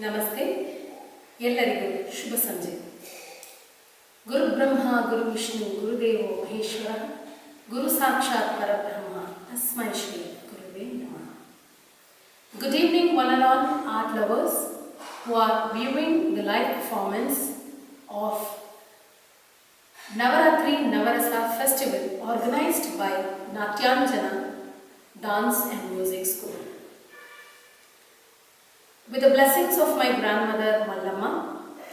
ನಮಸ್ತೆ. ಎಲ್ಲರಿಗೂ ಶುಭ ಸಂಜೆ. ಗುರು ಬ್ರಹ್ಮ ಗುರು ವಿಷ್ಣು ಗುರುದೇವೋ ಮಹೇಶ್ವರ ಗುರು ಸಾಕ್ಷಾತ್ ಪರಬ್ರಹ್ಮ ತಸ್ಮೈ ಶ್ರೀ ಗುರುವೇ ನಮಃ. Good evening one and all art lovers who are viewing the live performance of Navaratri Navarasa festival organized by Natyanjana Dance and Music School. With the blessings of my grandmother Mallamma,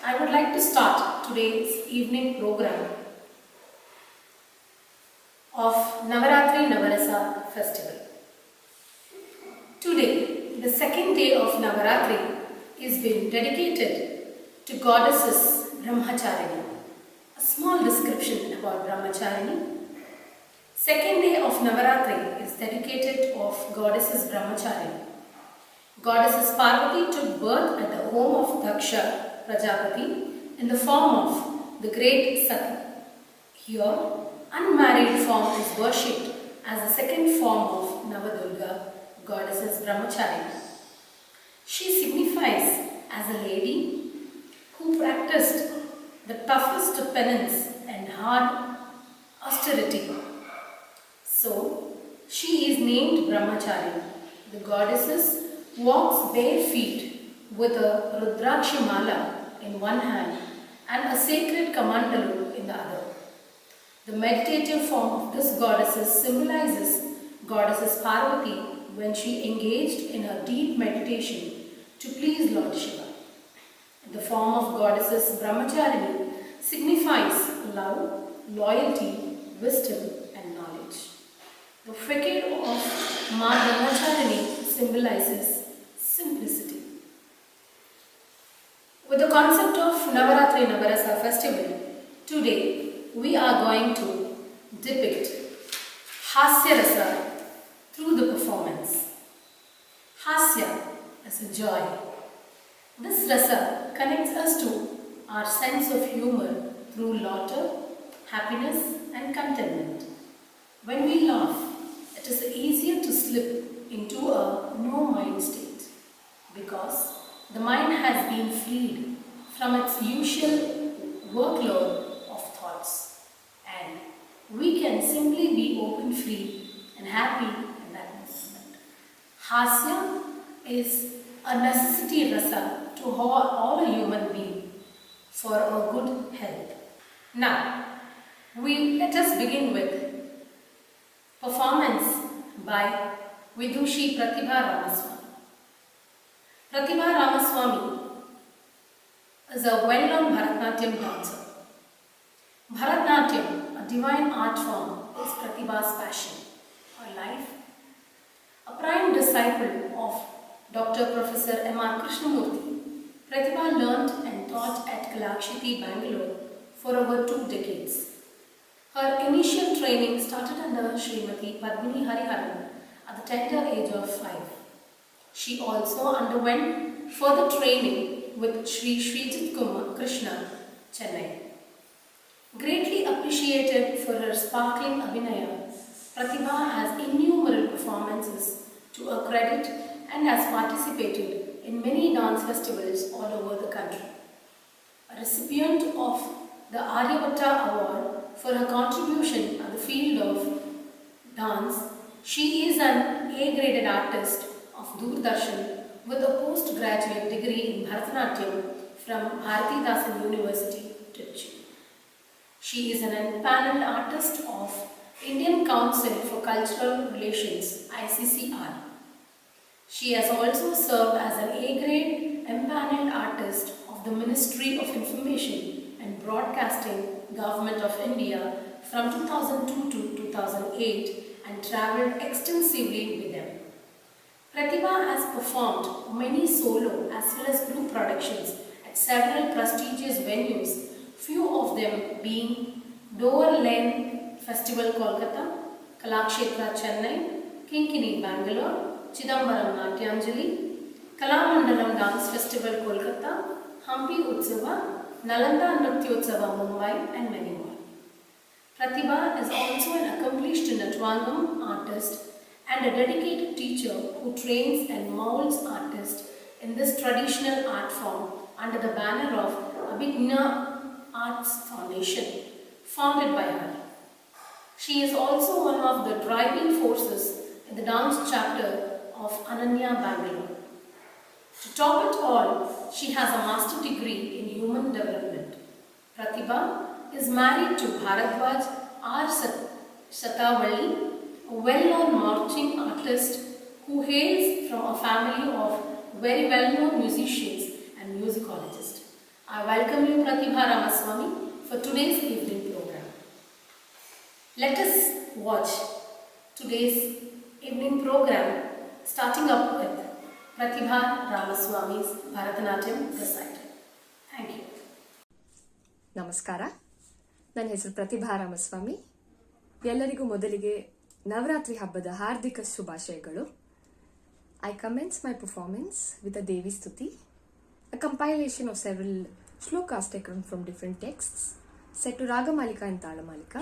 I would like to start today's evening program of Navaratri Navarasa festival. Today, the second day of Navaratri is being dedicated to goddesses Brahmacharini. A small description about Brahmacharini. Second day of Navaratri is dedicated of goddesses Brahmacharini. Goddesses Parvati took birth at the home of Daksha Prajapati in the form of the great Sati. Here, unmarried form is worshipped as the second form of Navadurga, goddesses Brahmacharini. She signifies as a lady who practiced the toughest penance and hard austerity. So, she is named Brahmacharini. The goddesses walks bare feet with a Rudrakshi Mala in one hand and a sacred Kamandalu in the other. The meditative form of this goddess symbolizes goddesses Parvati when she engaged in her deep meditation to please Lord Shiva. The form of goddesses Brahmacharini signifies love, loyalty, wisdom and knowledge. The facade of Ma Brahmacharini symbolizes simplicity. With the concept of Navaratri Navarasa festival, today we are going to depict Hasya Rasa through the performance. Hasya is a joy. This rasa connects us to our sense of humor through laughter, happiness and contentment. When we laugh, it is easier to slip into a no-mind state because the mind has been freed from its usual workload of thoughts and we can simply be open, free and happy in that moment. Hasya is a necessity rasa to all a human being for a good health. Now, let us begin with performance by Vidushi Pratibha Ramaswamy. Pratibha Ramaswamy is a well-known Bharatanatyam dancer. Bharatanatyam, a divine art form, is Pratibha's passion, her life. A prime disciple of Dr. Professor M.R. Krishnamurti, Pratibha learnt and taught at Kalakshiti, Bangalore for over 2 decades. Her initial training started under Srimati Padmini Hariharan at the tender age of 5. She also underwent further training with Sri Srijit Kumar Krishna, Chennai. Greatly appreciated for her sparkling abhinaya, Pratibha has innumerable performances to her credit and has participated in many dance festivals all over the country. A recipient of the Aryabhatta Award for her contribution at the field of dance, she is an A-graded artist of Doordarshan with a postgraduate degree in Bharatanatyam from Bharathidasan University, Trichy. She is an empaneled artist of Indian Council for Cultural Relations, ICCR. She has also served as an A-grade empaneled artist of the Ministry of Information and Broadcasting, Government of India from 2002 to 2008 and travelled extensively with them. Pratibha has performed many solo as well as group productions at several prestigious venues, few of them being Dover Lane Festival Kolkata, Kalakshetra Chennai, Kinkini Bangalore, Chidambaram Natyanjali, Kalamandalam Dance Festival Kolkata, Hampi Utsava, Nalanda Nrityotsava Mumbai and many more. Pratibha is also an accomplished Natvangam artist and a dedicated teacher who trains and molds artists in this traditional art form under the banner of Abhigna Arts Foundation, founded by her. She is also one of the driving forces in the dance chapter of Ananya Bangalore. To top it all, she has a master degree in human development. Pratibha is married to Bharadwaj R. Shatavalli, a well-known marching artist who hails from a family of very well-known musicians and musicologists. I welcome you, Pratibha Ramaswamy, for today's evening program. Let us watch today's evening program, starting up with Pratibha Ramaswamy's Bharatanatyam recital. Thank you. ನಮಸ್ಕಾರ. ನನ್ನ ಹೆಸರು ಪ್ರತಿಭಾ ರಾಮಸ್ವಾಮಿ. ಎಲ್ಲರಿಗೂ ಮೊದಲಿಗೆ ನವರಾತ್ರಿ ಹಬ್ಬದ ಹಾರ್ದಿಕ ಶುಭಾಶಯಗಳು. I commence my performance with a Devi Stuti, a compilation of several shlokas taken from different texts, set to Ragamalika and Talamalika.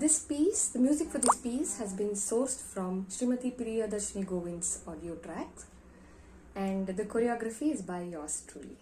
This piece, the music for this piece has been sourced from Srimati Priyadarshini Govind's audio tracks, and the choreography is by yours truly.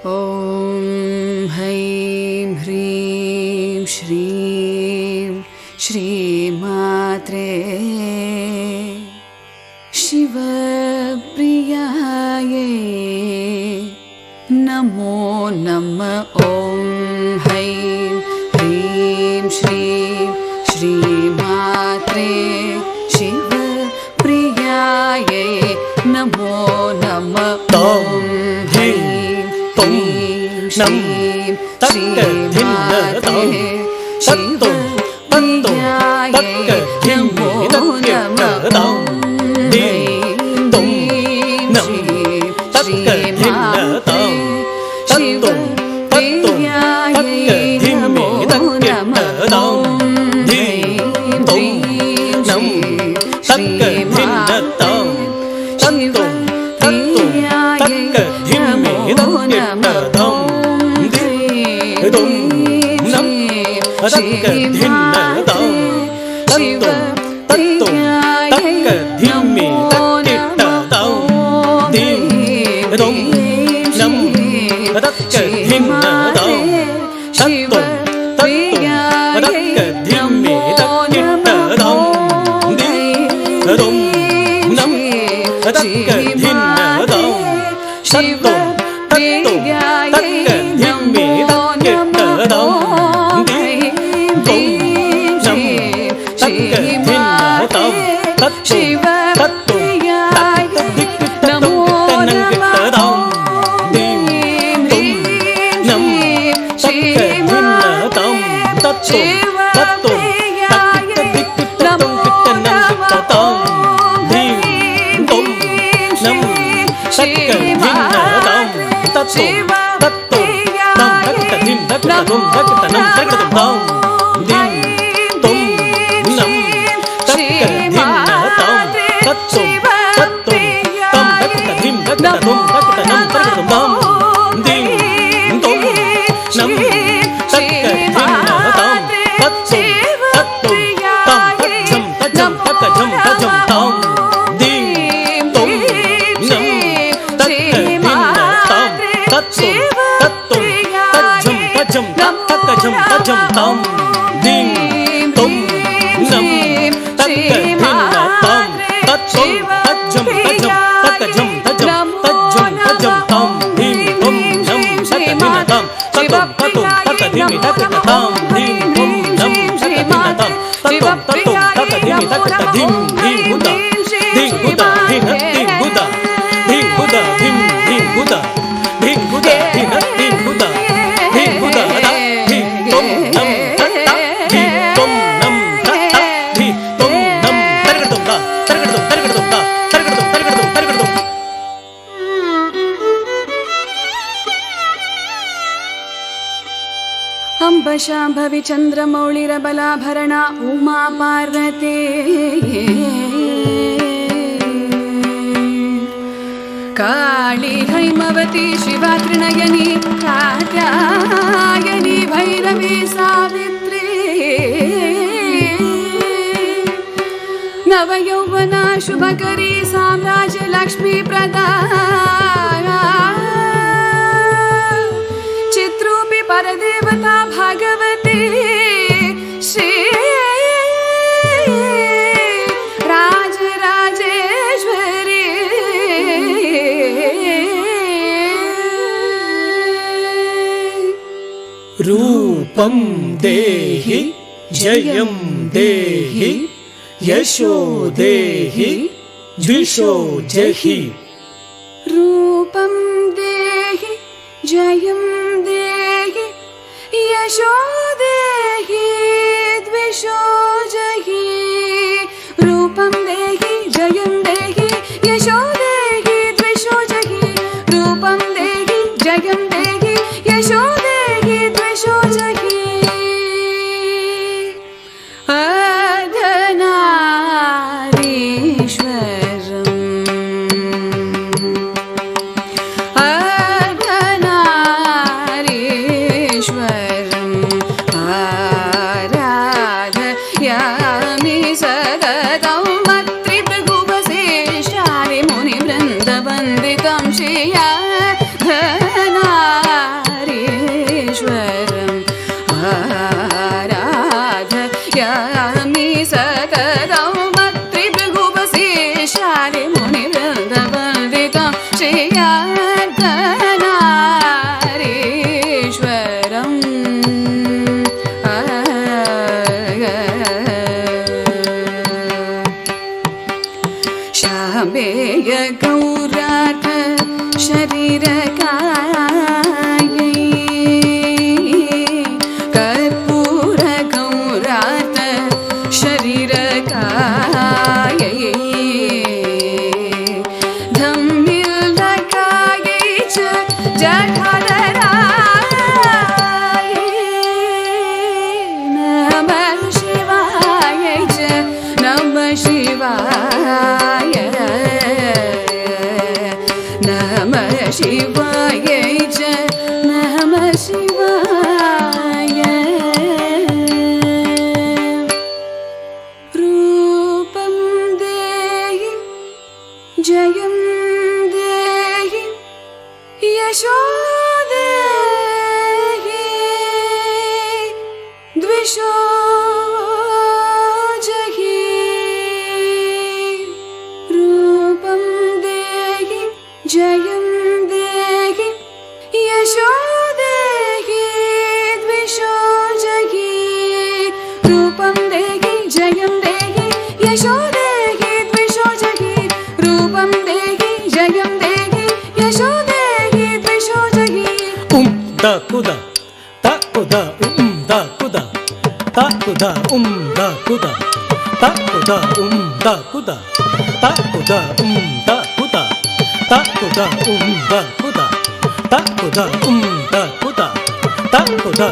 ॐ हैं ह्रीं श्रीं श्रीमात्रे शिवप्रियायै नमो नमः। ॐ हैं ह्रीं श्रीं श्रीमात्रे शिवप्रियायै नमो नमः। ॐ നം തക്ക ധിന്ന തം തത്തും തത്തും തക്ക ധിമ്മി തക്ക തം ദിം തും നം തക്ക ധിന്ന തം തത്തും തത്തും തക്ക ധിമ്മി തക്ക തം ദിം തും നം തക്ക ധിന്ന തം തത്തും തത്തും തക്ക ധിമ്മി തക്ക തം തക്ക ധിന്ന തം തത്തും തത്തും തക്ക ധിമ്മി തക്കിട്ട തം ദിം തും നം തക്ക ധിന്ന തം തത്തും തത്തും തക്ക ധിമ്മി തക്കിട്ട തം ദിം തും നം തക്ക ധിന്ന തം തത്തും തത്തും തക്ക ധിമ്മി തക്കിട്ട തം शिव प्रियाय नमो नमः। शाम्भवी चन्द्रमौळिरबलाभरणा उमा पार्वते काली हैमवती शिवा त्रिनयनी कात्यायनी भैरवी सावित्री नवयौवना शुभकरी साम्राज्य लक्ष्मी प्रदा चित्रूपी परदेवता भगवती श्री राजराजेश्वरी रूपं देहि जयं देहि यशो देहि द्विषो जहि रूपं देहि जयं देहि यशो देहि द्विषो जहि रूपं देहि जयं देहि यशो देहि द्विषो जहि रूपं देहि जयं देहि यशो देहि द्विषो जहि ta kuda da kuda ta kuda da kuda ta kuda da kuda ta kuda da kuda ta kuda da kuda ta kuda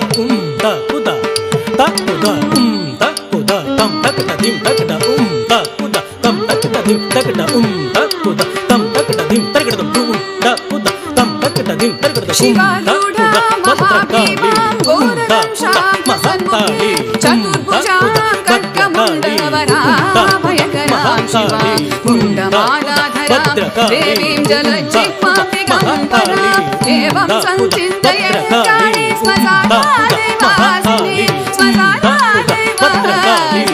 da kuda ta kuda da kuda tam takda dim takda da kuda tam takda dim takda da kuda tam takda dim takda da kuda tam takda dim takda शिवारूढा महाभीमां घोरं शान्तसन्मुखे चतुर्भुजां खड्गमण्डलवराभयकरां शिवां कुण्डमालाधरां देवीं जलजिह्वां दिगम्बरां एवं सञ्चिन्तय काली श्मशानादिवासिनी श्मशानादिवासिनी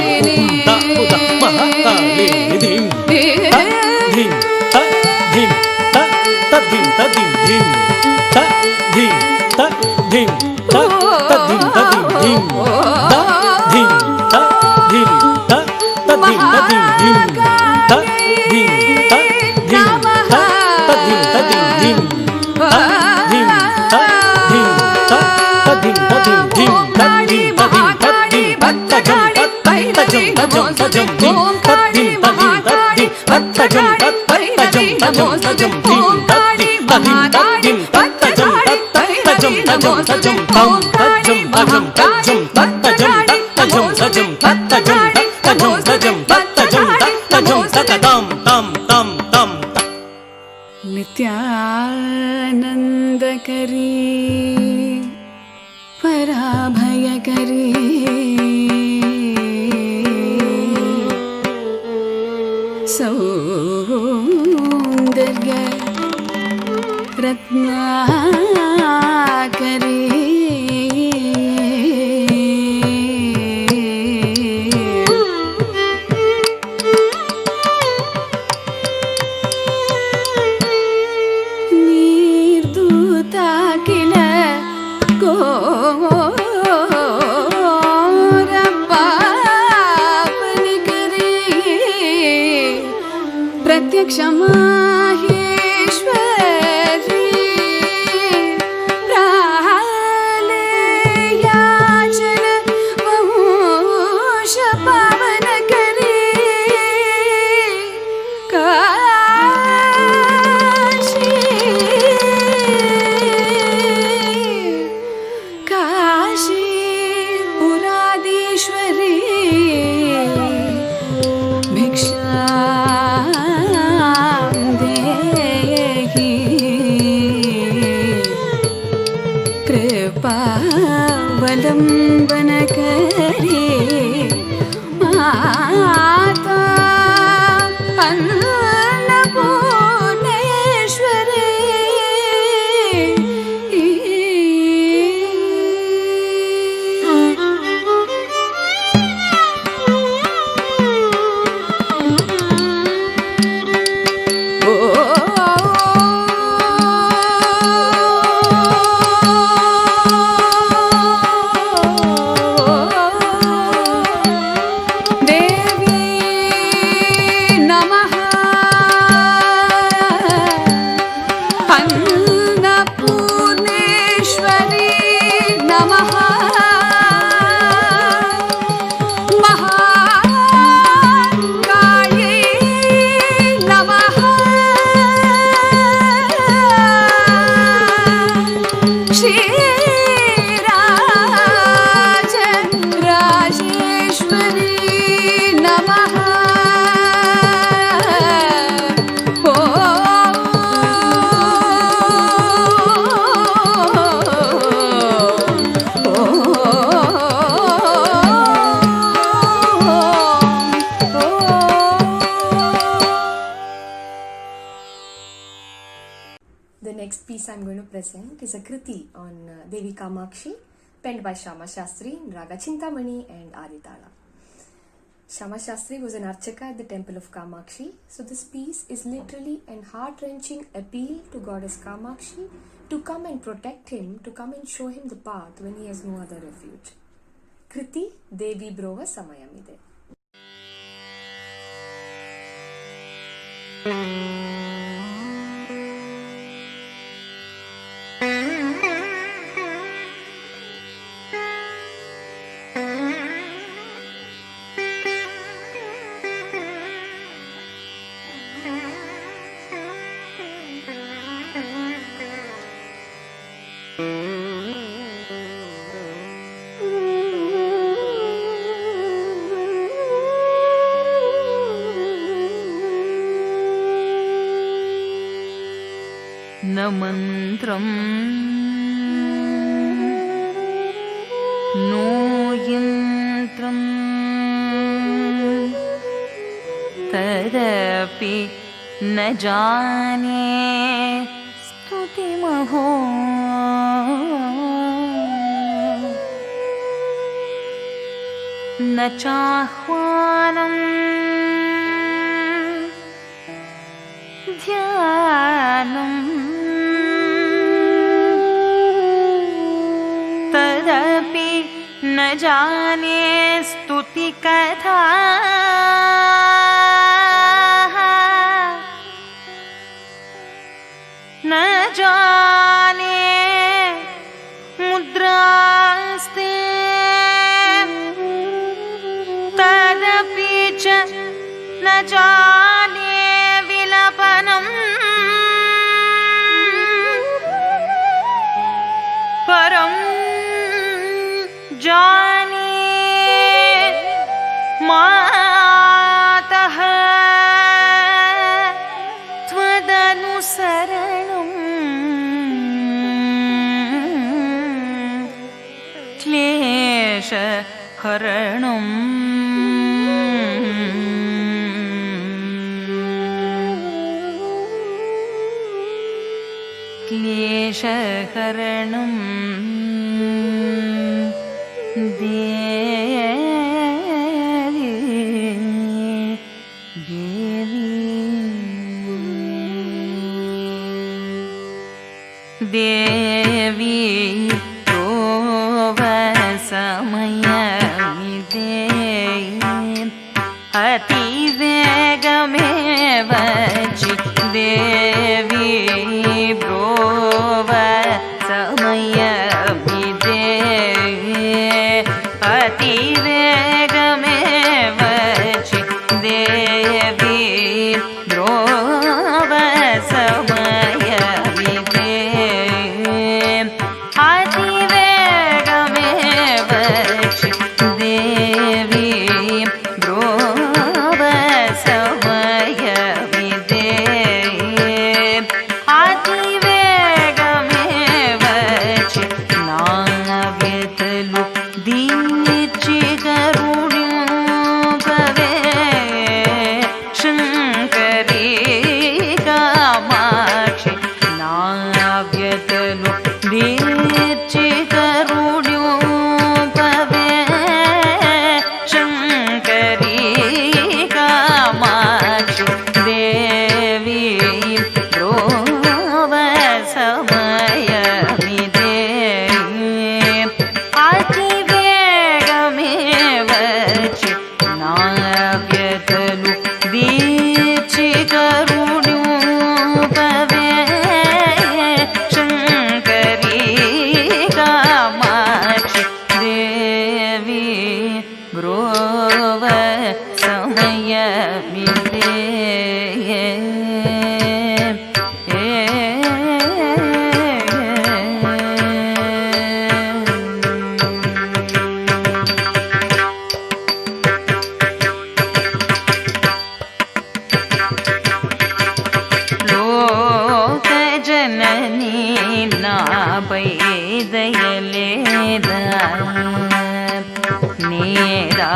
नित्यानन्दकरी पराभयकरी सौन्दर्य रत्नाकरी क्षमाहेश्वरी प्रालेयाचन वंश पावन करी काशी काशी पुराधीश्वरी भिक्षा कृपावलम्बन करे माता Annapurneshwari The next piece I'm going to present is a Kriti on Devi Kamakshi, penned by Shama Shastri in Raga Chintamani and Aditala. Shama Shastri was an archaka at the temple of Kamakshi, so this piece is literally an heart-wrenching appeal to goddess Kamakshi to come and protect him, to come and show him the path when he has no other refuge. Kriti Devi Brova Samayamide. न मन्त्रं no यन्त्रं तदपि न जाने स्तुतिमहो न चाह्वानं ध्यानं तदपि न जाने स्तुतिकथा न जाने मुद्रास्ते तदपि च न जाने विलपनम् परं जाने मातः त्वदनुसरणम् क्लेशहरणम् क्लेशहरणं देवी देवी प्रोवसमयमिदे अतिवेगमेव चिद्देवी प्रोवसमयमिदे अतिवेगमेव चिद्देवी प्रोवसमयमिदे अतिवेगमेव चिद्देवी प्रोवसमयमिदे अतिवेगमेव चिन्नाव्यतलु दीचिकरुण्योपवे शङ्करी कामाक्षि नाव्यतलु दीचिकरुण्योपवे शङ्करी कामाक्षि देवी प्रोवसमयमिदे अतिवेगमेव चिन्नाव्यतलु दीचिकरुण्योपवे शङ्करी कामाक्षि देवी प्रोवसमयमिदे लोकजननी नापै दयलेदा नेदा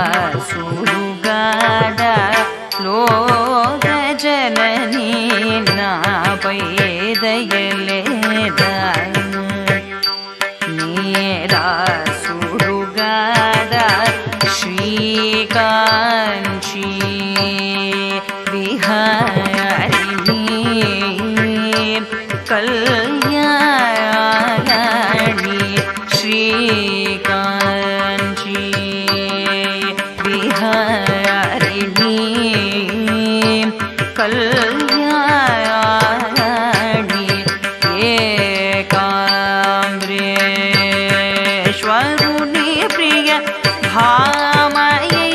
सुरुगाड लोकजननी नापै दयलेदा नेदा सुरुगाड श्रीकाञ्ची विहारिणी कल्याणी श्रीकाञ्ची विहारिणी कल्याणी एकाम्रेश्वरुणी प्रिय भामये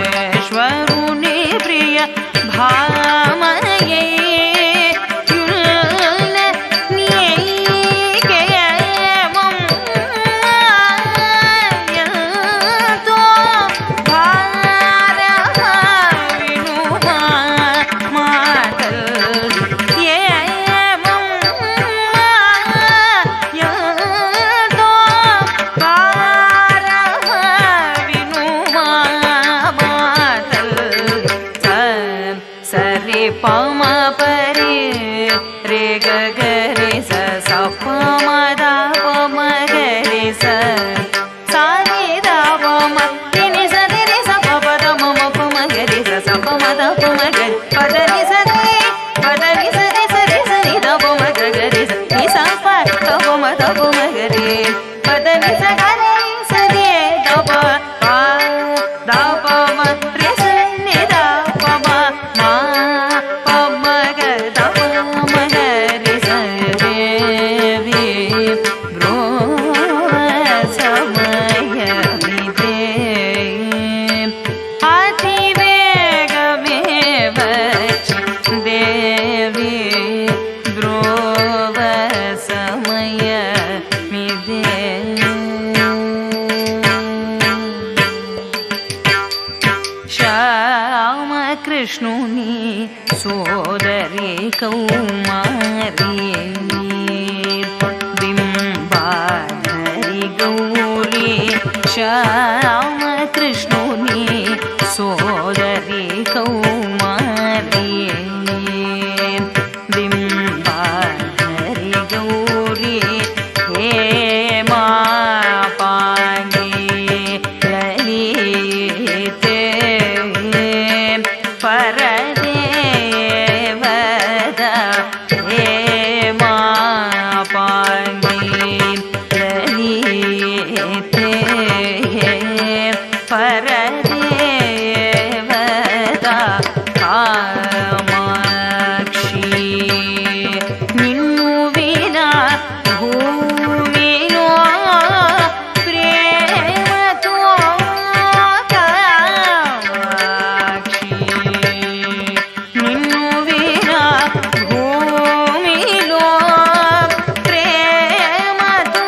एकाम्रेश्वरुणी प्रिय प्रिय भामये पमा परे रे ग ग रे स स प म द प म ग रे स सा रे द प म रे नि स रे रे स प प द म म प म ग रे स स प म द प म ग प द नि स रे प द नि स रे स रे स नि द प म ग ग रे स नि स प द प म द प म ग रे प द नि स ग रे स रे द प प द प म रे स नि द प म म कृष्णुनी सोदरी कौमारी बिंबाधरी गौरी श्याम कृष्णुनी सोदरी कौमारी बिंबाधरी गौरी हे मा पांगे ललिते परदेवदा हे मा पांगे ललिते परदेवदा कामाक्षी निन्नु विना भूमिलो प्रेमतो कामाक्षी निन्नु विना भूमिलो प्रेमतो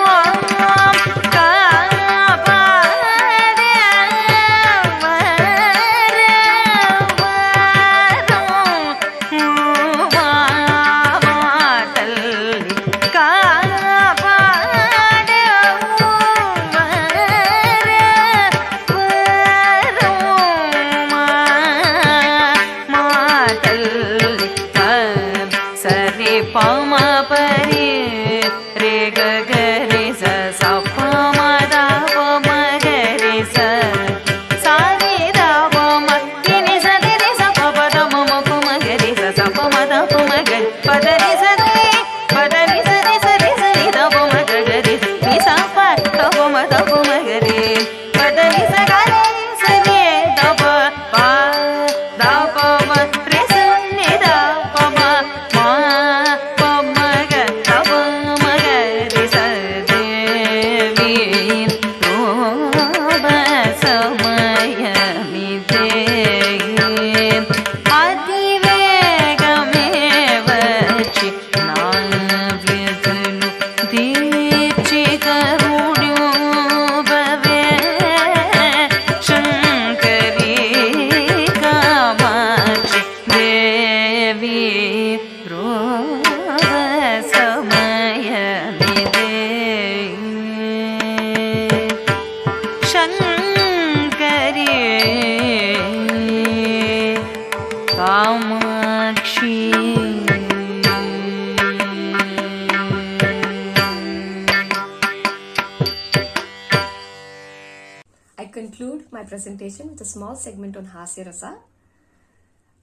पम परे रे ग ग रे स स प म द प म ग रे स सा रे द प म रे नि स रे रे स प प द म म प म ग रे स स प म द प म ग प द नि स रे प द नि स रे स रे स नि द प म ग ग रे नि स प द प म द प म ग रे प द नि स ग रे स रे द प प द प म रे स नि द प म म I conclude my presentation with a small segment on Hasya Rasa.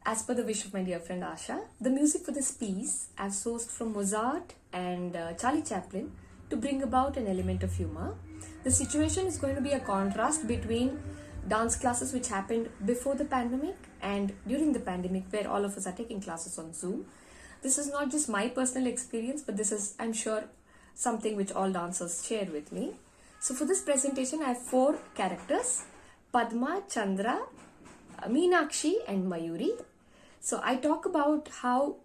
As per the wish of my dear friend Asha, the music for this piece I've sourced from Mozart and Charlie Chaplin to bring about an element of humor. The situation is going to be a contrast between dance classes which happened before the pandemic and during the pandemic, where all of us are taking classes on Zoom. This is not just my personal experience, but this is, I'm sure, something which all dancers share with me. So for this presentation, I have 4 characters: Padma, Chandra, Meenakshi and Mayuri. So I talk about how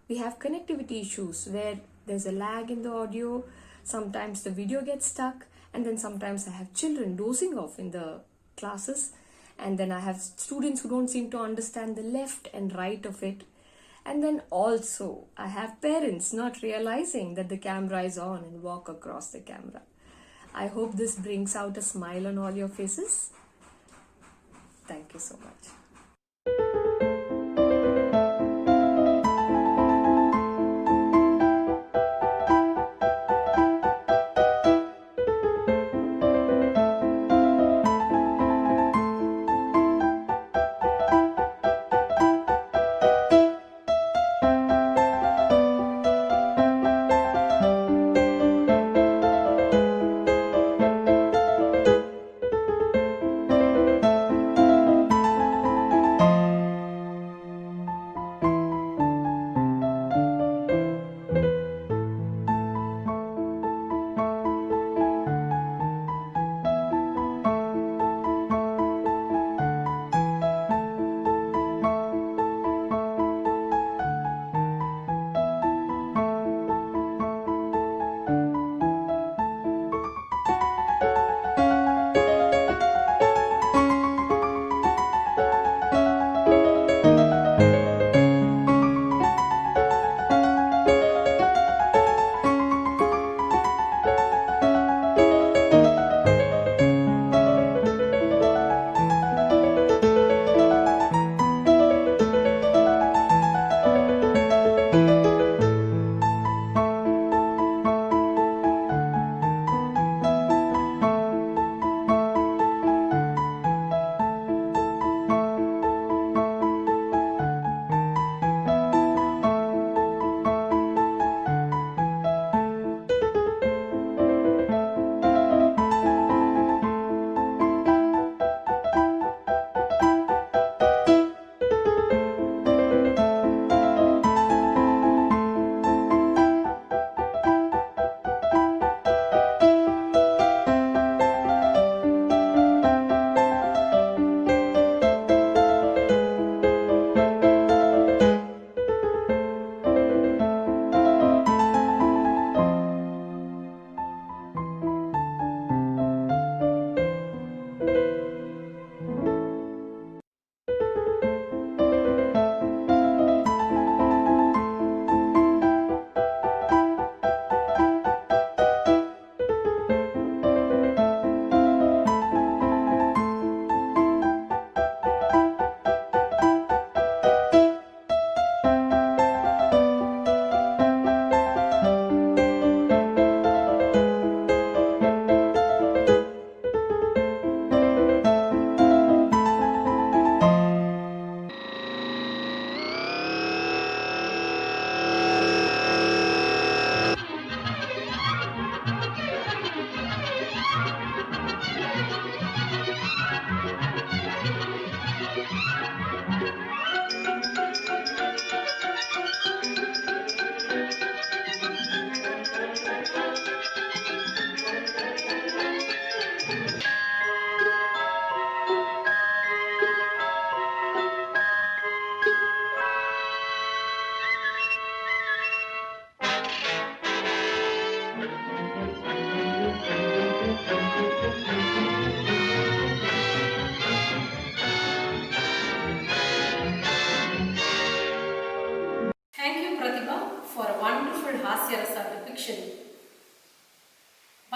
we have connectivity issues where there's a lag in the audio, sometimes the video gets stuck, and then sometimes I have children dozing off in the classes, and then I have students who don't seem to understand the left and right of it. And then also I have parents not realizing that the camera is on and walk across the camera. I hope this brings out a smile on all your faces. Thank you so much.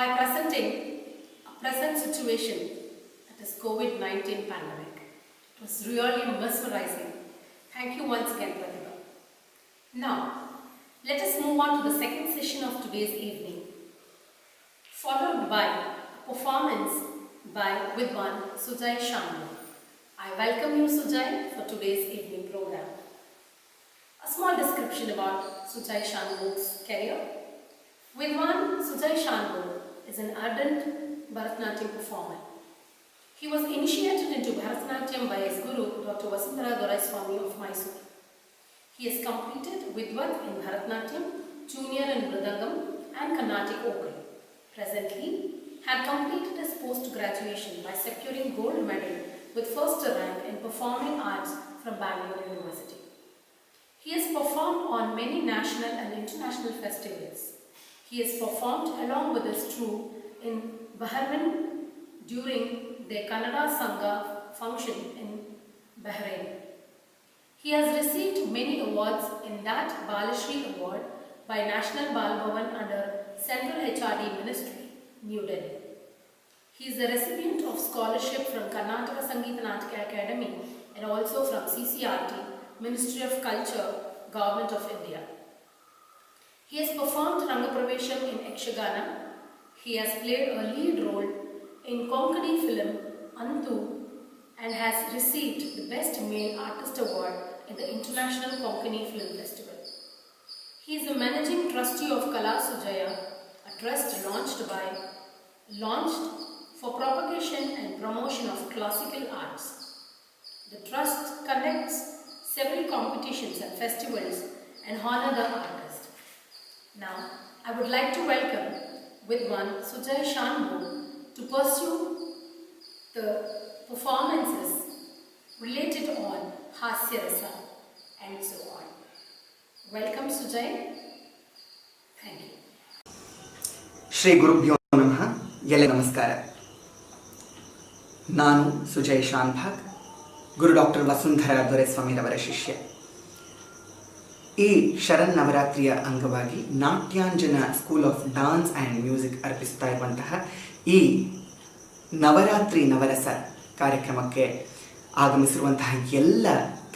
by presenting a present situation, that is COVID-19 pandemic. It was really mesmerizing. Thank you once again, Pratibha. Now, let us move on to the second session of today's evening, followed by a performance by Vidwan Sujay Shambu. I welcome you, Sujay, for today's evening program. A small description about Sujay Shambu's career. Vidwan Sujay Shambu is an ardent Bharatanatyam performer. He was initiated into Bharatanatyam by his guru, Dr. Vasundhara Doraiswamy of Mysore. He has completed Vidvat in Bharatanatyam, Junior in Mridangam and Carnatic Vocal. Presently, had completed his post-graduation by securing gold medal with first rank in performing arts from Bangalore University. He has performed on many national and international festivals. He has performed along with his troupe in Bahrain during their Kannada Sangha function in Bahrain. He has received many awards, in that Balashri Award by National Bal Bhavan under Central HRD Ministry, New Delhi. He is a recipient of scholarship from Karnataka Sangeeta Natka Academy and also from CCRT, Ministry of Culture, Government of India. He has performed Rangapravesham in Yakshagana. He has played a lead role in Konkani film Antu and has received the Best Male Artist Award in the International Konkani Film Festival. He is the Managing Trustee of Kala Sujaya, a trust launched for propagation and promotion of classical arts. The trust conducts several competitions and festivals and honor the artist. Now, I would like to welcome Vidwan Sujay Shanbhu to pursue the performances related on Hasya Rasa and so on. Welcome Sujay. Thank you. Shri ಗುರುಭ್ಯೋ ನಮಃ. ಎಲ್ಲ ನಮಸ್ಕಾರ. ನಾನು ಸುಜಯ್ ಶಾನ್ಭಾಗ್, ಗುರು doctor Vasundhara ದೊರೆಸ್ವಾಮಿರವರ ಶಿಷ್ಯ. ಈ ಶರನ್ನವರಾತ್ರಿಯ ಅಂಗವಾಗಿ Natyanjana school of dance and music ಅರ್ಪಿಸ್ತಾ ಇರುವಂತಹ ಈ ನವರಾತ್ರಿ ನವರಸ ಕಾರ್ಯಕ್ರಮಕ್ಕೆ ಆಗಮಿಸಿರುವಂತಹ ಎಲ್ಲ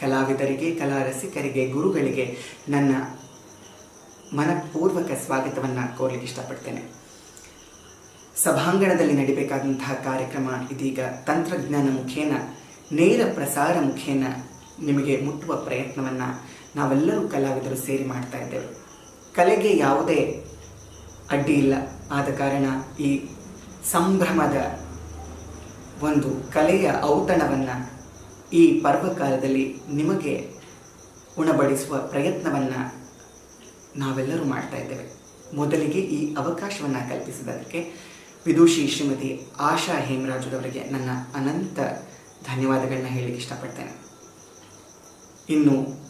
ಕಲಾವಿದರಿಗೆ, ಕಲಾ ರಸಿಕರಿಗೆ, ಗುರುಗಳಿಗೆ ನನ್ನ ಮನಪೂರ್ವಕ ಸ್ವಾಗತವನ್ನು ಕೋರಲಿಕ್ಕೆ ಇಷ್ಟಪಡ್ತೇನೆ. ಸಭಾಂಗಣದಲ್ಲಿ ನಡಿಬೇಕಾದಂತಹ ಕಾರ್ಯಕ್ರಮ ಇದೀಗ ತಂತ್ರಜ್ಞಾನ ಮುಖೇನ, ನೇರ ಪ್ರಸಾರ ಮುಖೇನ ನಿಮಗೆ ಮುಟ್ಟುವ ಪ್ರಯತ್ನವನ್ನು ನಾವೆಲ್ಲರೂ ಕಲಾವಿದರು ಸೇರಿ ಮಾಡ್ತಾ ಇದ್ದೇವೆ. ಕಲೆಗೆ ಯಾವುದೇ ಅಡ್ಡಿ ಇಲ್ಲ. ಆದ ಕಾರಣ ಈ ಸಂಭ್ರಮದ ಒಂದು ಕಲೆಯ ಔತಣವನ್ನು ಈ ಪರ್ವಕಾಲದಲ್ಲಿ ನಿಮಗೆ ಉಣಬಡಿಸುವ ಪ್ರಯತ್ನವನ್ನು ನಾವೆಲ್ಲರೂ ಮಾಡ್ತಾ ಇದ್ದೇವೆ. ಮೊದಲಿಗೆ ಈ ಅವಕಾಶವನ್ನು ಕಲ್ಪಿಸಿದ್ದಕ್ಕೆ ವಿದೂಷಿ ಶ್ರೀಮತಿ ಆಶಾ ಹೇಮರಾಜುರವರಿಗೆ ನನ್ನ ಅನಂತ ಧನ್ಯವಾದಗಳನ್ನ ಹೇಳಲಿಕ್ಕೆ ಇಷ್ಟಪಡ್ತೇನೆ. ಇನ್ನು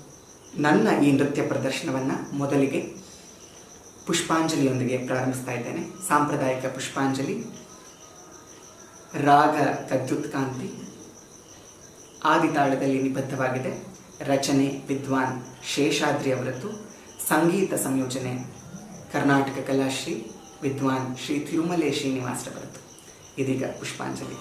ನನ್ನ ಈ ನೃತ್ಯ ಪ್ರದರ್ಶನವನ್ನು ಮೊದಲಿಗೆ ಪುಷ್ಪಾಂಜಲಿಯೊಂದಿಗೆ ಪ್ರಾರಂಭಿಸ್ತಾ ಇದ್ದೇನೆ. ಸಾಂಪ್ರದಾಯಿಕ ಪುಷ್ಪಾಂಜಲಿ, ರಾಗ ಕದ್ಯುತ್ಕಾಂತಿ, ಆದಿತಾಳದಲ್ಲಿ ನಿಬದ್ಧವಾಗಿದೆ. ರಚನೆ ವಿದ್ವಾನ್ ಶೇಷಾದ್ರಿ ಅವರದ್ದು. ಸಂಗೀತ ಸಂಯೋಜನೆ ಕರ್ನಾಟಕ ಕಲಾಶ್ರೀ ವಿದ್ವಾನ್ ಶ್ರೀ ತಿರುಮಲೆ ಶ್ರೀನಿವಾಸರವರದ್ದು. ಇದೀಗ ಪುಷ್ಪಾಂಜಲಿ.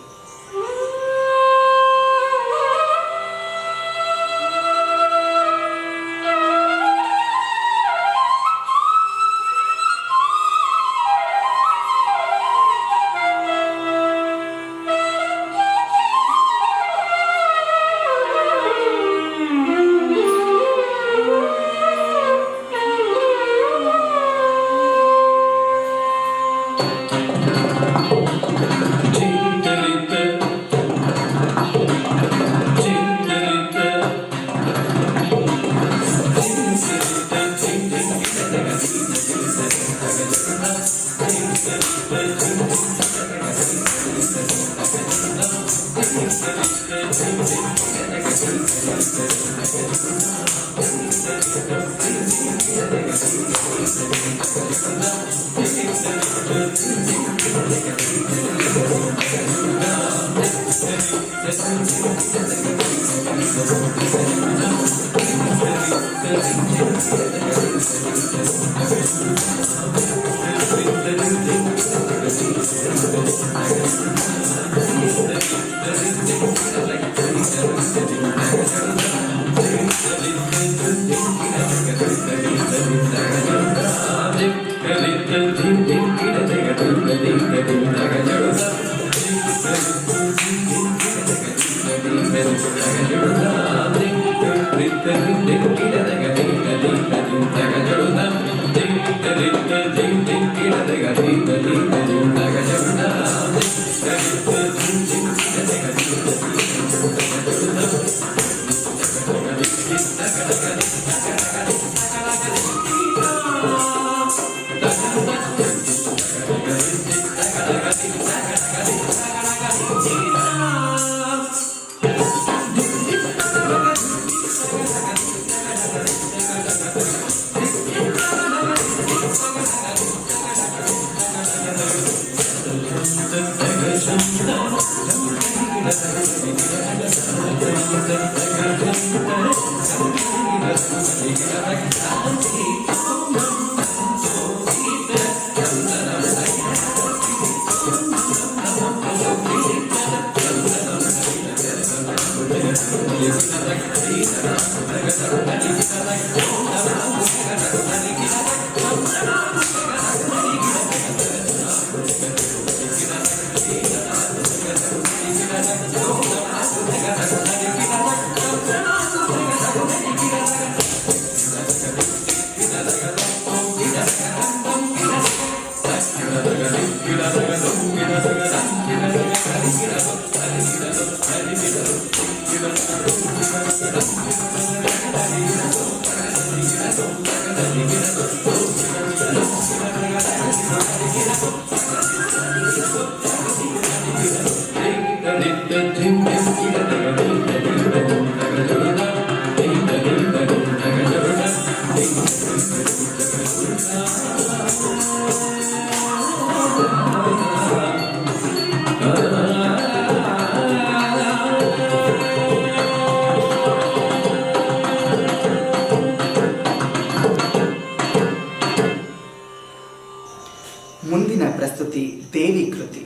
ಮುಂದಿನ ಪ್ರಸ್ತುತಿ ದೇವಿ ಕೃತಿ.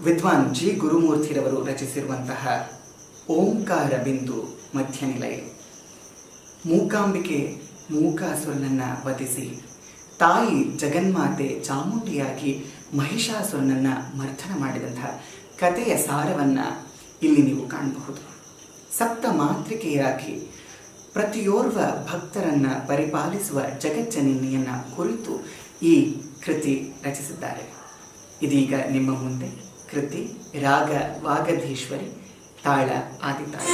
ವಿದ್ವಾನ್ ಜಿ ಗುರುಮೂರ್ತಿರವರು ರಚಿಸಿರುವಂತಹ ಓಂಕಾರ ಬಿಂದು ಮಧ್ಯನಿಲಯ. ಮೂಕಾಂಬಿಕೆ ಮೂಕಾಸುರನನ್ನ ವಧಿಸಿ ತಾಯಿ ಜಗನ್ಮಾತೆ ಚಾಮುಂಡಿಯಾಗಿ ಮಹಿಷಾಸುರನನ್ನ ಮರ್ದನ ಮಾಡಿದಂತಹ ಕಥೆಯ ಸಾರವನ್ನ ಇಲ್ಲಿ ನೀವು ಕಾಣಬಹುದು. ಸಪ್ತ ಮಾತೃಕೆಯಾಗಿ ಪ್ರತಿಯೋರ್ವ ಭಕ್ತರನ್ನ ಪರಿಪಾಲಿಸುವ ಜಗಜ್ಜನನಿಯನ್ನ ಕುರಿತು ಈ ಕೃತಿ ರಚಿಸಿದ್ದಾರೆ. ಇದೀಗ ನಿಮ್ಮ ಮುಂದೆ ಕೃತಿ ರಾಗ ವಾಗಧೀಶ್ವರಿ, ತಾಳ ಆದಿತಾಳ.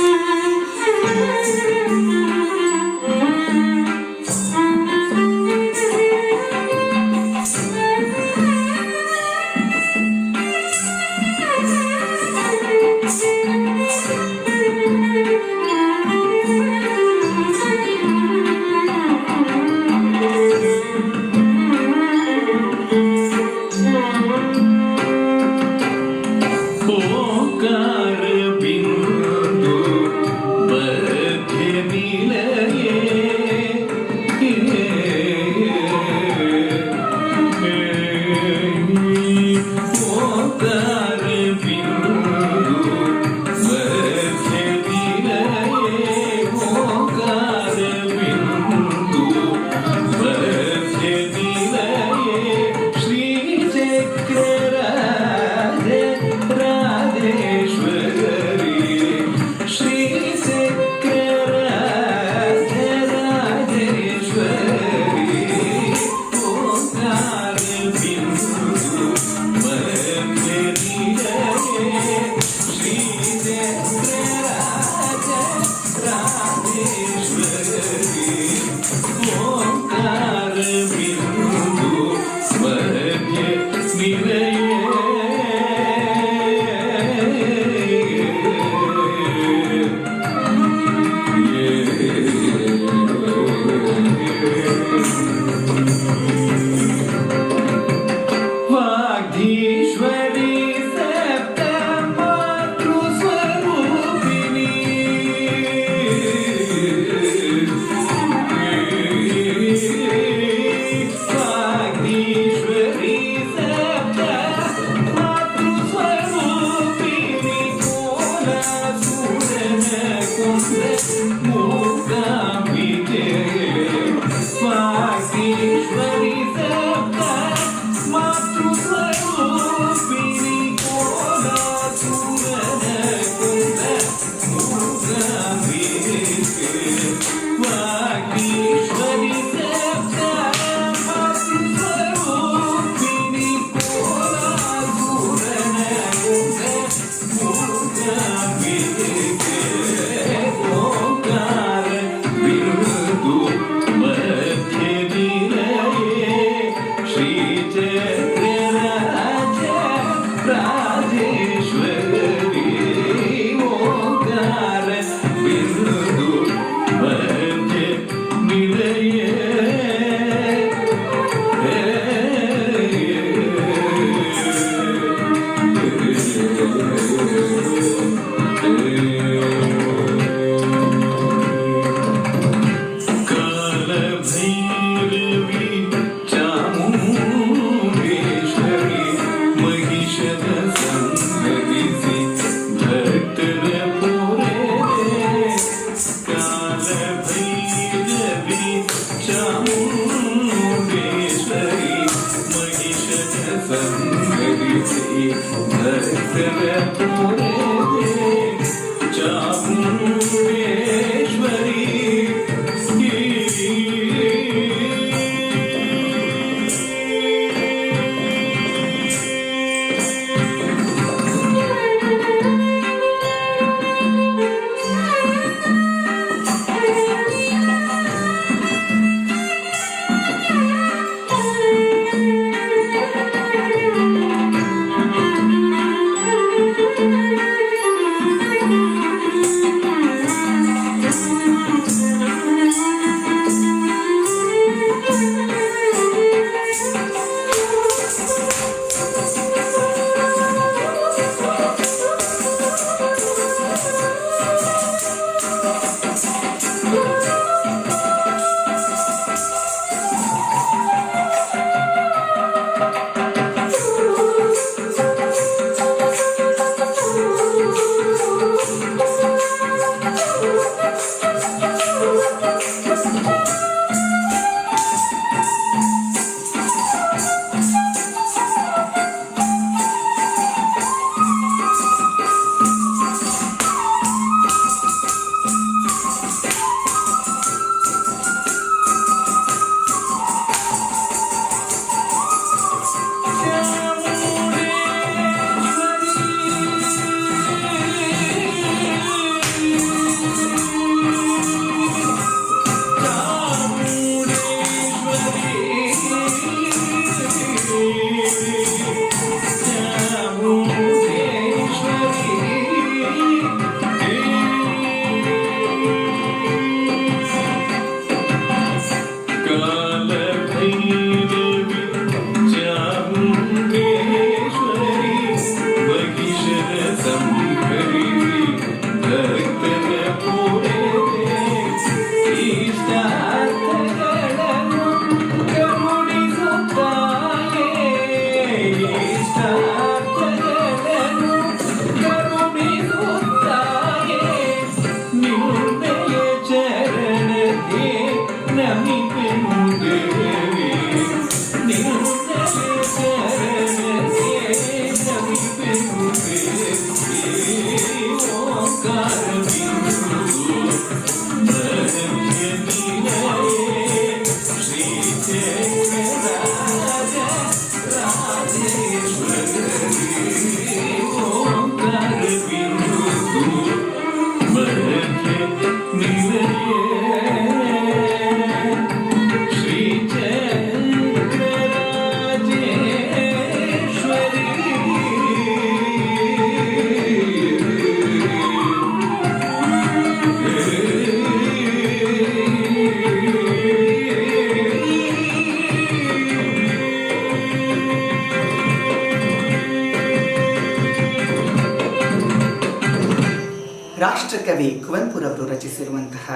ರಾಷ್ಟ್ರಕವಿ ಕುವೆಂಪುರವರು ರಚಿಸಿರುವಂತಹ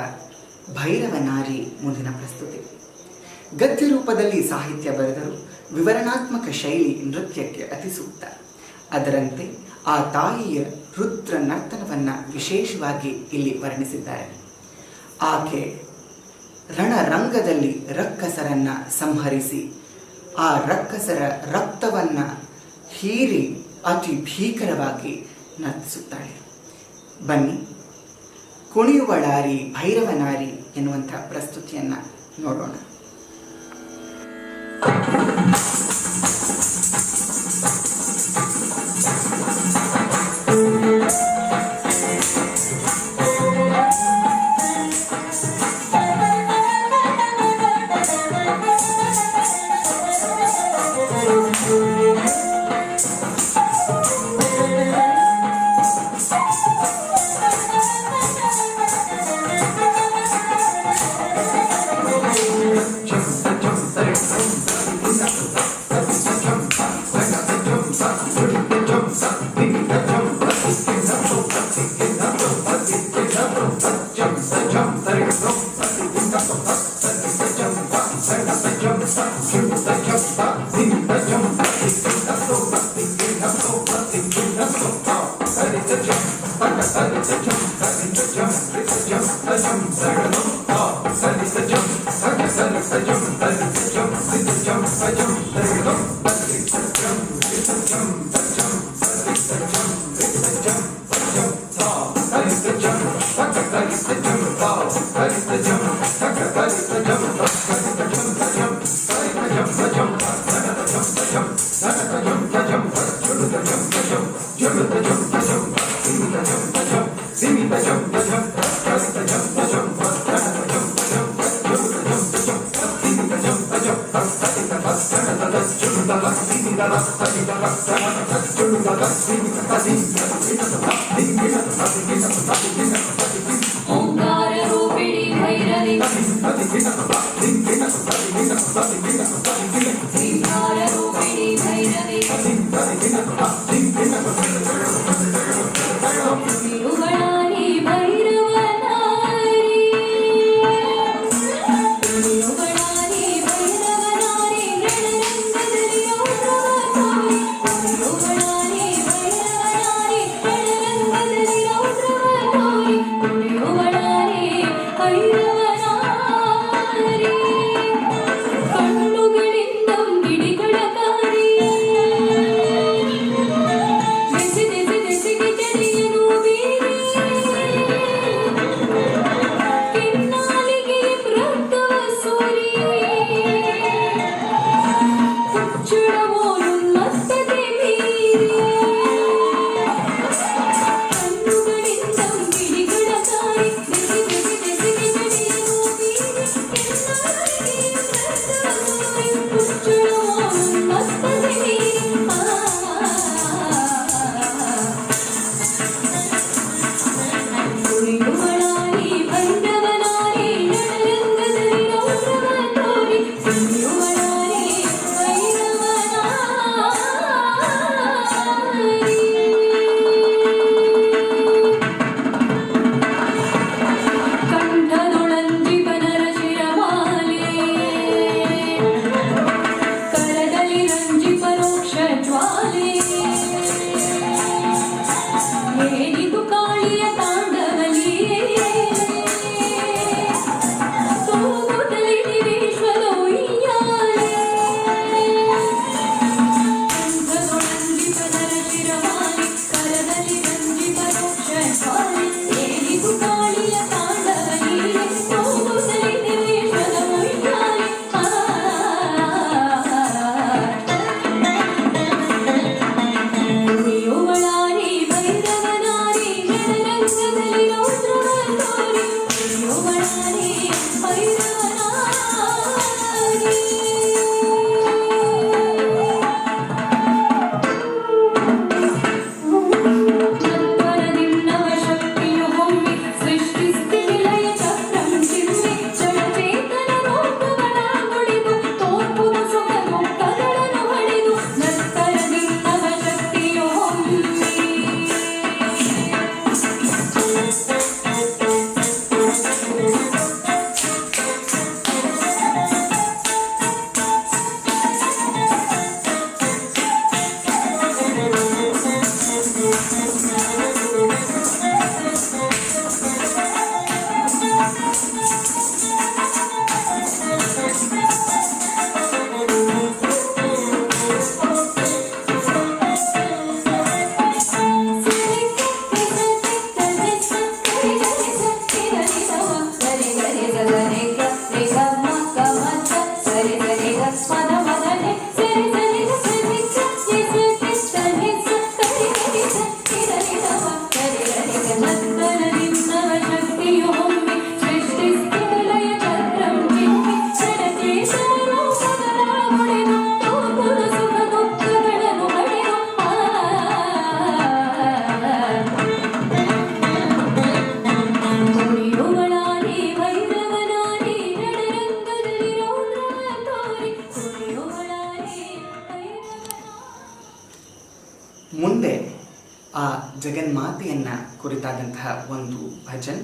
ಭೈರವ ನಾರಿ ಮುಂದಿನ ಪ್ರಸ್ತುತಿ. ಗದ್ಯ ರೂಪದಲ್ಲಿ ಸಾಹಿತ್ಯ ಬರೆದರು, ವಿವರಣಾತ್ಮಕ ಶೈಲಿ ನೃತ್ಯಕ್ಕೆ ಅತಿ ಸೂಕ್ತ. ಅದರಂತೆ ಆ ತಾಯಿಯ ರುದ್ರ ನರ್ತನವನ್ನು ವಿಶೇಷವಾಗಿ ಇಲ್ಲಿ ವರ್ಣಿಸಿದ್ದಾರೆ. ಆಕೆ ರಣರಂಗದಲ್ಲಿ ರಕ್ಕಸರನ್ನ ಸಂಹರಿಸಿ ಆ ರಕ್ಕಸರ ರಕ್ತವನ್ನು ಹೀರಿ ಅತಿ ಭೀಕರವಾಗಿ ನರ್ತಿಸುತ್ತಾಳೆ. ಬನ್ನಿ, ಕುಣಿಯುವಳಾರಿ ಭೈರವನಾರಿ ಎನ್ನುವಂಥ ಪ್ರಸ್ತುತಿಯನ್ನು ನೋಡೋಣ. Thank you. ಮುಂದೆ ಆ ಜಗನ್ಮಾತೆಯನ್ನ ಕುರಿತಾದಂತಹ ಒಂದು ಭಜನ್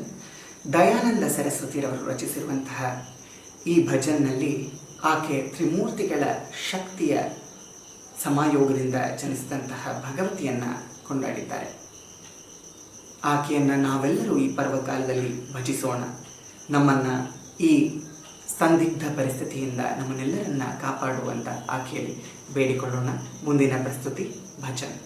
ದಯಾನಂದ ಸರಸ್ವತಿರವರು ರಚಿಸಿರುವಂತಹ ಈ ಭಜನ್ನಲ್ಲಿ ಆಕೆ ತ್ರಿಮೂರ್ತಿಗಳ ಶಕ್ತಿಯ ಸಮಾಯೋಗದಿಂದ ಜನಿಸಿದಂತಹ ಭಗವತಿಯನ್ನ ಕೊಂಡಾಡಿದ್ದಾರೆ. ಆಕೆಯನ್ನ ನಾವೆಲ್ಲರೂ ಈ ಪರ್ವಕಾಲದಲ್ಲಿ ಭಜಿಸೋಣ. ನಮ್ಮನ್ನ ಈ ಸಂದಿಗ್ಧ ಪರಿಸ್ಥಿತಿಯಿಂದ ನಮ್ಮನ್ನೆಲ್ಲರನ್ನ ಕಾಪಾಡುವಂತ ಆಕೆಯಲ್ಲಿ ಬೇಡಿಕೊಳ್ಳೋಣ. ಮುಂದಿನ ಪ್ರಸ್ತುತಿ ಭಜನ್.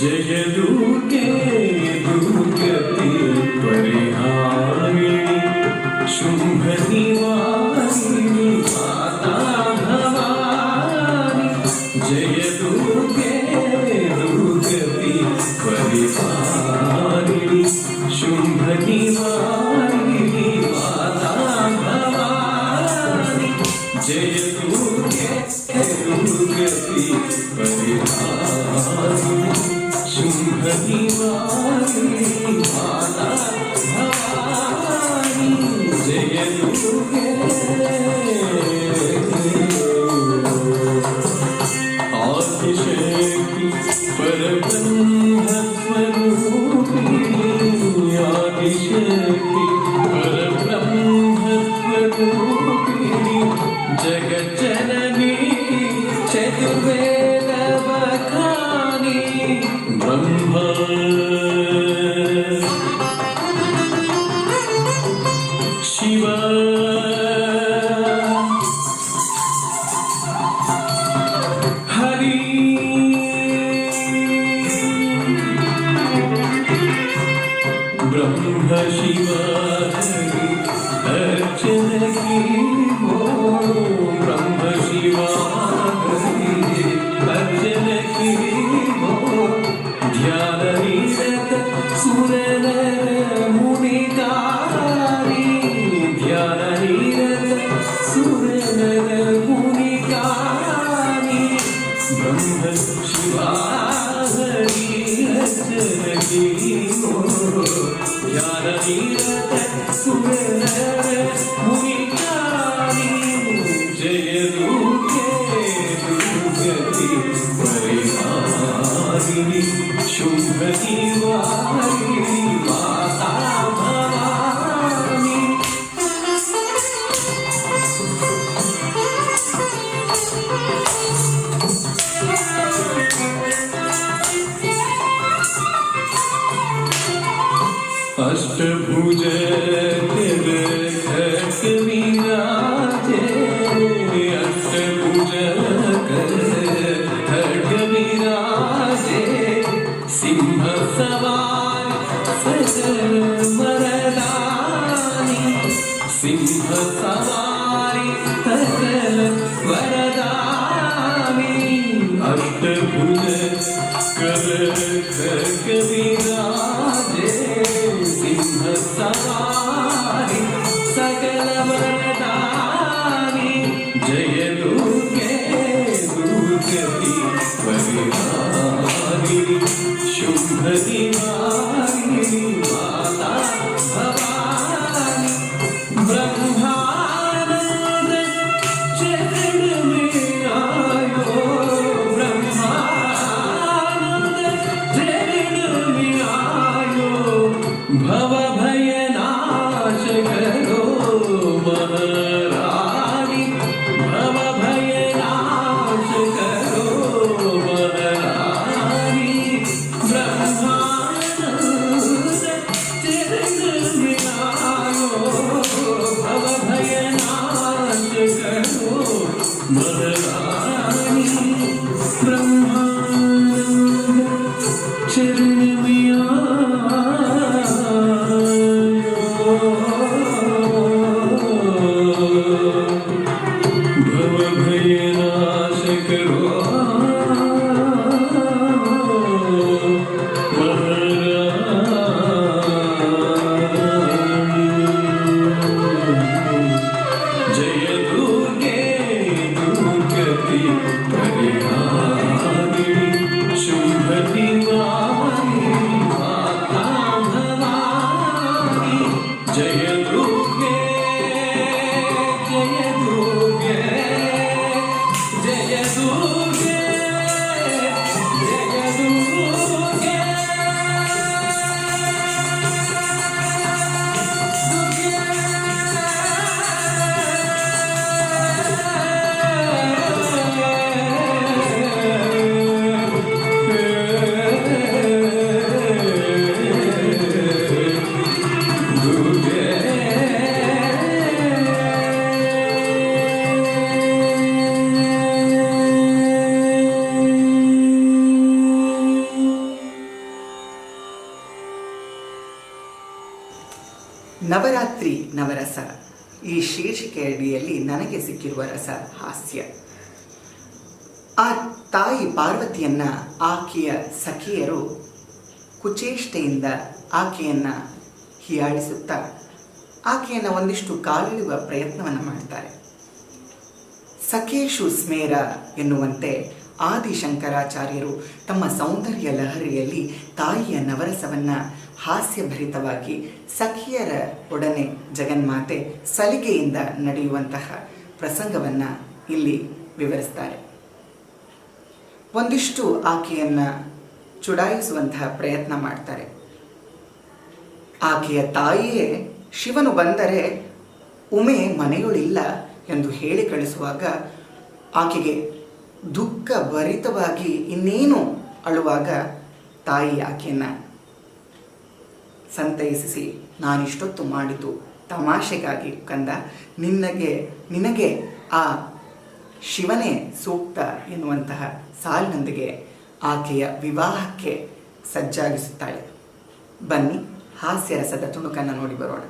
जय दुर्गे दुर्गति परिहारिणी शुंभ निवारिणी माता भवानी। जय दुर्गे दुर्गति परिहारिणी शुंभ निवारिणी माता भवानी। जय दुर्गे दुर्गति परिहारिणी शुंभ निवारिणी माता भवानी। जय दुर्गे। आदिशक्ति परब्रह्म स्वरूपिणी आदिशक्ति परब्रह्म स्वरूपिणी जगज्जननी चतुर्वेद बखानी ब्रह्मा शिवा हरि ब्रह्म शिवा हरि अर्चन की हो ब्रह्म शिवा हरि करो महारानी। जय दुर्गे दुर्गति परिहारिणी शुभ निवारिणी माता भवानी। जय दुर्गे जय दुर्गे जय दुर्गे जय दुर्गे। ನವರಾತ್ರಿ ನವರಸ ಈ ಶೀರ್ಷಿಕೆ ಅಡಿಯಲ್ಲಿ ನನಗೆ ಸಿಕ್ಕಿರುವ ರಸ ಹಾಸ್ಯ. ಆ ತಾಯಿ ಪಾರ್ವತಿಯನ್ನ ಆಕೆಯ ಸಖಿಯರು ಕುಚೇಷ್ಟೆಯಿಂದ ಆಕೆಯನ್ನ ಹೀಯಾಳಿಸುತ್ತಾ ಆಕೆಯನ್ನು ಒಂದಿಷ್ಟು ಕಾಲಿಡುವ ಪ್ರಯತ್ನವನ್ನು ಮಾಡ್ತಾರೆ. ಸಖೇಶು ಸ್ಮೇರ ಎನ್ನುವಂತೆ ಆದಿಶಂಕರಾಚಾರ್ಯರು ತಮ್ಮ ಸೌಂದರ್ಯ ಲಹರಿಯಲ್ಲಿ ತಾಯಿಯ ನವರಸವನ್ನ ಹಾಸ್ಯಭರಿತವಾಗಿ ಸಖಿಯರ ಒಡನೆ ಜಗನ್ಮಾತೆ ಸಲಿಗೆಯಿಂದ ನಡೆಯುವಂತಹ ಪ್ರಸಂಗವನ್ನು ಇಲ್ಲಿ ವಿವರಿಸ್ತಾರೆ. ಒಂದಿಷ್ಟು ಆಕೆಯನ್ನು ಚುಡಾಯಿಸುವಂತಹ ಪ್ರಯತ್ನ ಮಾಡ್ತಾರೆ. ಆಕೆಯ ತಾಯಿಯೇ ಶಿವನು ಬಂದರೆ ಉಮೆ ಮನೆಯೊಳಿಲ್ಲ ಎಂದು ಹೇಳಿ ಕಳಿಸುವಾಗ ಆಕೆಗೆ ದುಃಖ ಭರಿತವಾಗಿ ಇನ್ನೇನು ಅಳುವಾಗ ತಾಯಿ ಆಕೆಯನ್ನು ಸಂತೈಸಿಸಿ, ನಾನಿಷ್ಟೊತ್ತು ಮಾಡಿತು ತಮಾಷೆಗಾಗಿ ಕಂದ, ನಿನಗೆ ಆ ಶಿವನೇ ಸೂಕ್ತ ಎನ್ನುವಂತಹ ಸಾಲಿನೊಂದಿಗೆ ಆಕೆಯ ವಿವಾಹಕ್ಕೆ ಸಜ್ಜಾಗಿಸುತ್ತಾಳೆ. ಬನ್ನಿ ಹಾಸ್ಯರಸದ ತುಣುಕನ್ನು ನೋಡಿ ಬರೋಣ.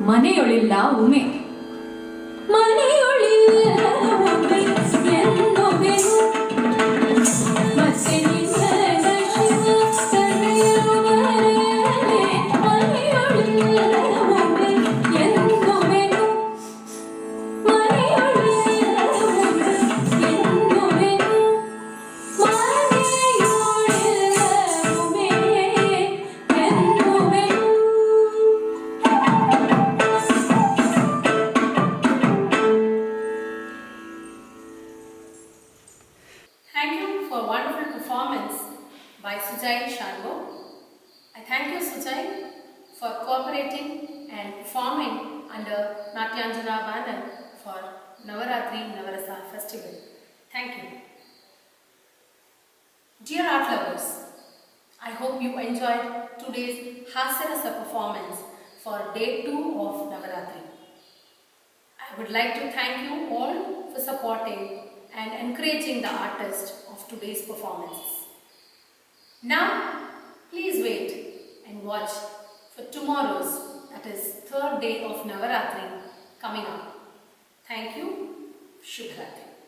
ಮನೆಯೊಳಿಲ್ಲ ಉಮೆ ಮನೆಯೊಳಿಲ್ಲ ಉಮೆ ಎನ್ನುವೆನು ಮತ್ತೆ ನಿನ್ನ ಶಿವ ಕರೆಯುವ ಬರಲೇ ಮನೆಯೊಳಿಲ್ಲ ಉಮೆ ಎನ್ನುವೆನು ಮನೆಯೊಳಿಲ್ಲ ಉಮೆ ಎನ್ನುವೆನು ಮನೆಯೊಳಿಲ್ಲ ಉಮೆ ಎನ್ನುವೆನು. Thank you for a wonderful performance by Sujai Sharma. I thank you, Sujai, for cooperating and performing under Natyanjana banner for Navaratri Navarasa Festival. Thank you. Dear art lovers, I hope you enjoyed today's Hasarasa performance for day 2 of Navaratri. I would like to thank you all for supporting and encouraging the artist of today's performances. Now, please wait and watch for tomorrow's, that is 3rd day of Navaratri coming up. Thank you. Shubhratri.